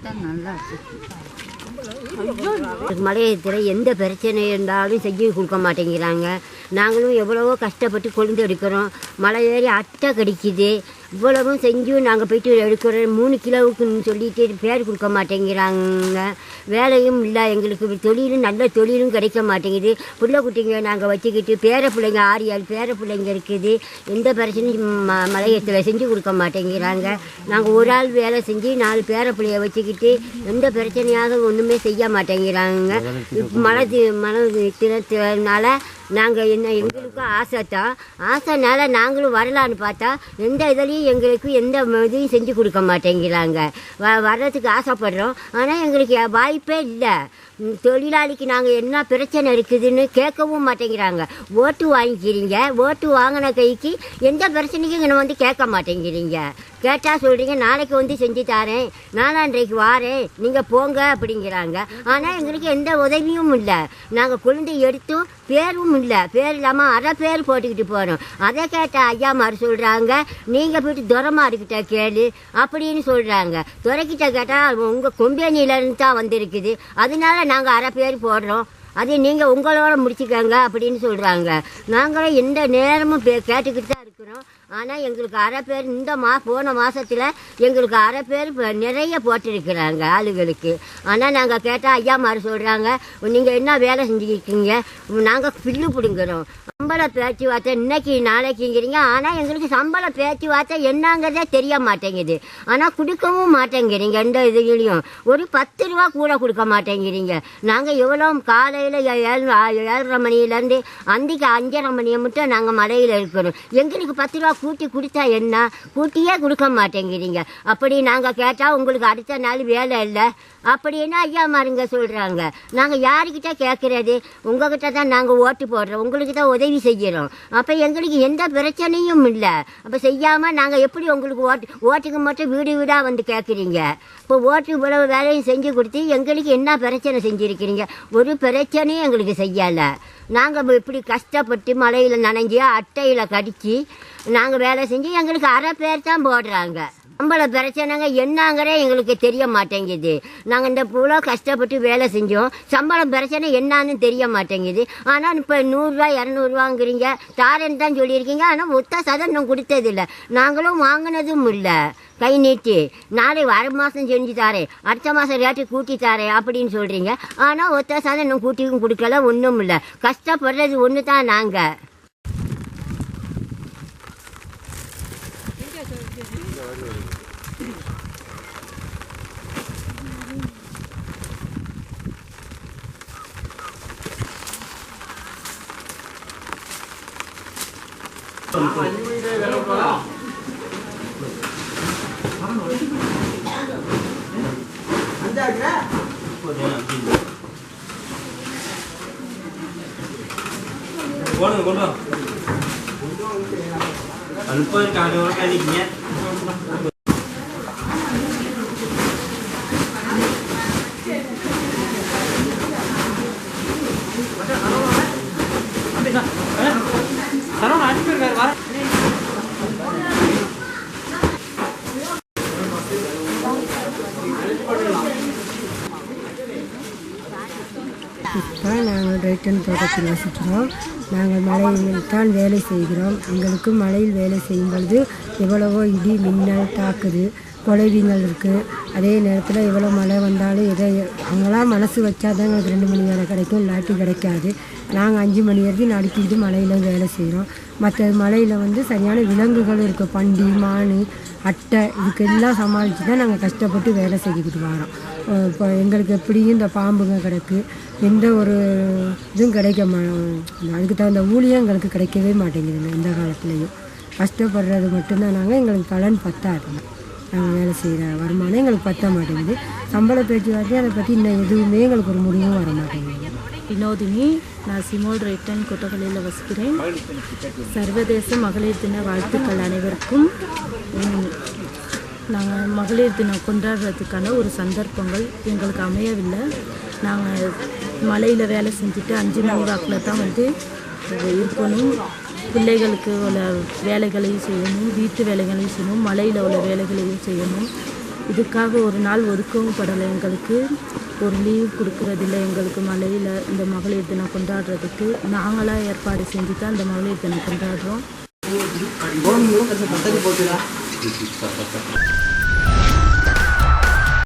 தான் நல்லா இருக்கு. மலையத்தில் எந்த பிரச்சனை இருந்தாலும் செஞ்சு கொடுக்க மாட்டேங்கிறாங்க. நாங்களும் எவ்வளவோ கஷ்டப்பட்டு கொழுந்து எடுக்கிறோம். மலை ஏறி அட்டை கடிக்குது. இவ்வளவும் செஞ்சும் நாங்கள் போய்ட்டு எடுக்கிறோம். 3 கிலோவுக்குன்னு சொல்லிட்டு பேர் கொடுக்க மாட்டேங்கிறாங்க. வேலையும் இல்லை எங்களுக்கு. தொழிலும் நல்ல தொழிலும் கிடைக்க மாட்டேங்குது. பிள்ளை குட்டிங்க நாங்கள் வச்சுக்கிட்டு பேர பிள்ளைங்க 6 பேர பிள்ளைங்க இருக்குது. எந்த பிரச்சனையும் மலையத்தில் செஞ்சு கொடுக்க மாட்டேங்கிறாங்க. நாங்கள் ஒரு ஆள் வேலை செஞ்சு 4 பேர பிள்ளைய வச்சுக்கிட்டு எந்த பிரச்சனையாவது ஒன்றுமே செய்ய மாட்டேங்கிறாங்க. மனத்தினால நாங்கள் எங்களுக்கும் ஆசைத்தான். ஆசைனால நாங்களும் வரலான்னு பார்த்தா எந்த இதுலேயும் எங்களுக்கு எந்த இதையும் செஞ்சு கொடுக்க மாட்டேங்கிறாங்க. வர்றதுக்கு ஆசைப்படுறோம், ஆனால் எங்களுக்கு வாய்ப்பே இல்லை. தொழிலாளிக்கு நாங்கள் என்ன பிரச்சனை இருக்குதுன்னு கேட்கவும் மாட்டேங்கிறாங்க. ஓட்டு வாங்கிக்கிறீங்க, ஓட்டு வாங்கின கைக்கு எந்த பிரச்சனைக்கும் இங்கே வந்து கேட்க மாட்டேங்கிறீங்க. கேட்டால் சொல்கிறீங்க நாளைக்கு வந்து செஞ்சு தரேன், நாளான்றைக்கு வாரேன், நீங்கள் போங்க அப்படிங்கிறாங்க. ஆனால் எங்களுக்கு எந்த உதவியும் இல்லை. நாங்கள் குழந்தை எடுத்தும் பேரும் இல்லை, பேர் இல்லாமல் அரை பேர் போட்டுக்கிட்டு போகிறோம். அதை கேட்டால் ஐயாமார் சொல்கிறாங்க நீங்கள் போய்ட்டு துரைமார்கிட்ட கேளு அப்படின்னு சொல்கிறாங்க. துரைக்கிட்ட கேட்டால் உங்கள் கொம்பேனியிலேருந்து தான் வந்திருக்குது, அதனால நாங்கள் அரை பேர் போடுறோம், அது நீங்கள் உங்களோட முடிச்சுக்கோங்க அப்படின்னு சொல்கிறாங்க. நாங்களும் எந்த நேரமும் கேட்டுக்கிட்டு தான் இருக்கிறோம். ஆனால் எங்களுக்கு அரை பேர் இந்த போன மாதத்தில் எங்களுக்கு அரை பேர் நிறைய போட்டிருக்கிறாங்க ஆளுகளுக்கு. ஆனால் நாங்கள் கேட்டால் ஐயாமார் சொல்கிறாங்க நீங்கள் என்ன வேலை செஞ்சுக்கிட்டீங்க, நாங்கள் பில்லு பிடுங்குறோம், சம்பள பேச்சுவார்த்தை இன்னைக்கு நாளைக்குங்கிறீங்க. ஆனால் எங்களுக்கு சம்பள பேச்சுவார்த்தை என்னங்கிறதே தெரிய மாட்டேங்குது. ஆனால் கொடுக்கவும் மாட்டேங்கிறீங்க. எந்த இதுலேயும் ஒரு 10 ரூபா கூட கொடுக்க மாட்டேங்கிறீங்க. நாங்கள் எவ்வளோ காலையில் 7:30 மணிலேருந்து அன்றைக்கு 5:30 மணியை மட்டும் நாங்கள் மலையில் இருக்கிறோம். எங்களுக்கு 10 ரூபா கூட்டி கொடுத்தா என்ன, கூட்டியே கொடுக்க மாட்டேங்கிறீங்க. அப்படி நாங்கள் கேட்டால் உங்களுக்கு அடுத்த நாள் வேலை இல்லை அப்படின்னா ஐயாமாருங்க சொல்கிறாங்க. நாங்கள் யாருக்கிட்ட கேட்குறது, உங்ககிட்ட தான் நாங்கள் ஓட்டு போடுறோம், உங்களுக்கு தான் உதவி செய்கிறோம். அப்போ எங்களுக்கு எந்த பிரச்சனையும் இல்லை. அப்போ செய்யாமல் நாங்கள் எப்படி உங்களுக்கு ஓட்டுக்கு மட்டும் வீடு வீடாக வந்து கேட்குறீங்க? இப்போ ஓட்டு இவ்வளவு வேலையும் செஞ்சு கொடுத்து எங்களுக்கு என்ன பிரச்சனை செஞ்சுருக்கிறீங்க? ஒரு பிரச்சனையும் எங்களுக்கு செய்யலை. நாங்கள் இப்படி கஷ்டப்பட்டு மலையில் நனைஞ்சி அட்டையில் கடித்து நாங்கள் வேலை செஞ்சு எங்களுக்கு அரை பேர் தான் போடுறாங்க. சம்பள பிரச்சனைங்க என்னங்கிறே எங்களுக்கு தெரிய மாட்டேங்குது. நாங்கள் இந்த இவ்வளோ கஷ்டப்பட்டு வேலை செஞ்சோம், சம்பளம் பிரச்சனை என்னான்னு தெரிய மாட்டேங்குது. ஆனால் இப்போ 100 ரூபா 200 ரூபாங்கிறீங்க, தாரேன்னு தான் சொல்லியிருக்கீங்க. ஆனால் ஒத்த சதம் கொடுத்ததில்லை, நாங்களும் வாங்கினதும் இல்லை. கை நீட்டி நாளை வர மாதம் செஞ்சு தாரேன், அடுத்த மாதம் ரேட்டு கூட்டி தாரேன் அப்படின்னு சொல்கிறீங்க. ஆனால் ஒத்த சதம் இன்னும் கூட்டியும் கொடுக்கல, ஒன்றும் இல்லை. கஷ்டப்படுறது ஒன்று தான். நாங்கள் இப்போ நாங்கள் ரைட்டன் தோட்டத்தில் வசிக்கிறோம். நாங்கள் மலையில் தான் வேலை செய்கிறோம். எங்களுக்கு மலையில் வேலை செய்யும் பொழுது எவ்வளவோ இடி மின்னல் தாக்குது, குலைவிங்கள் இருக்குது. அதே நேரத்தில் எவ்வளோ மழை வந்தாலும் அவங்களாம் மனசு வச்சா தான் எங்களுக்கு 2 மணி நேரம் கிடைக்கும், இல்லாட்டி கிடைக்காது. நாங்கள் 5 மணி வரைக்கும் நடுக்கிட்டு மலையில் வேலை செய்கிறோம். மற்ற மலையில் சரியான விலங்குகள் இருக்குது, பண்டி மான் அட்டை, இதுக்கெல்லாம் சமாளித்து தான் நாங்கள் கஷ்டப்பட்டு வேலை செஞ்சுக்கிட்டு வரோம். இப்போ எங்களுக்கு எப்படியும் இந்த பாம்புங்க கிடக்கு, எந்த ஒரு இதுவும் அதுக்கு தகுந்த ஊழியம் எங்களுக்கு கிடைக்கவே மாட்டேங்குதுங்க. இந்த காலத்துலேயும் கஷ்டப்படுறது மட்டும்தான். எங்களுக்கு பலன் பத்தாது. நாங்கள் வேலை செய்கிற வருமானம் எங்களுக்கு பற்ற மாட்டேங்குது. சம்பள பேச்சுவார்த்தை அதை பற்றி இன்னும் எதுவுமே எங்களுக்கு ஒரு முடிவும் வர மாட்டேங்குது. வினோதினி, நான் சிமோல் ரைட்டன் கொட்டகலையில் வசிக்கிறேன். சர்வதேச மகளிர் தின வாழ்த்துக்கள் அனைவருக்கும். நாங்கள் மகளிர் தினம் கொண்டாடுறதுக்கான ஒரு சந்தர்ப்பங்கள் எங்களுக்கு அமையவில்லை. நாங்கள் மலையில் வேலை செஞ்சுட்டு 5 மணி வாக்கில் தான் இருக்கணும். பிள்ளைகளுக்கு உள்ள வேலைகளையும் செய்யணும், வீட்டு வேலைகளையும் செய்யணும், மலையில் உள்ள வேலைகளையும் செய்யணும். இதுக்காக ஒரு நாள் ஒதுக்கவும் படலை. எங்களுக்கு ஒரு லீவ் கொடுக்கறதில்ல. எங்களுக்கு மலையில் இந்த மகளிர் தினம் கொண்டாடுறதுக்கு நாங்களாக ஏற்பாடு செஞ்சு தான் இந்த மகளிர் தினம் கொண்டாடுறோம்.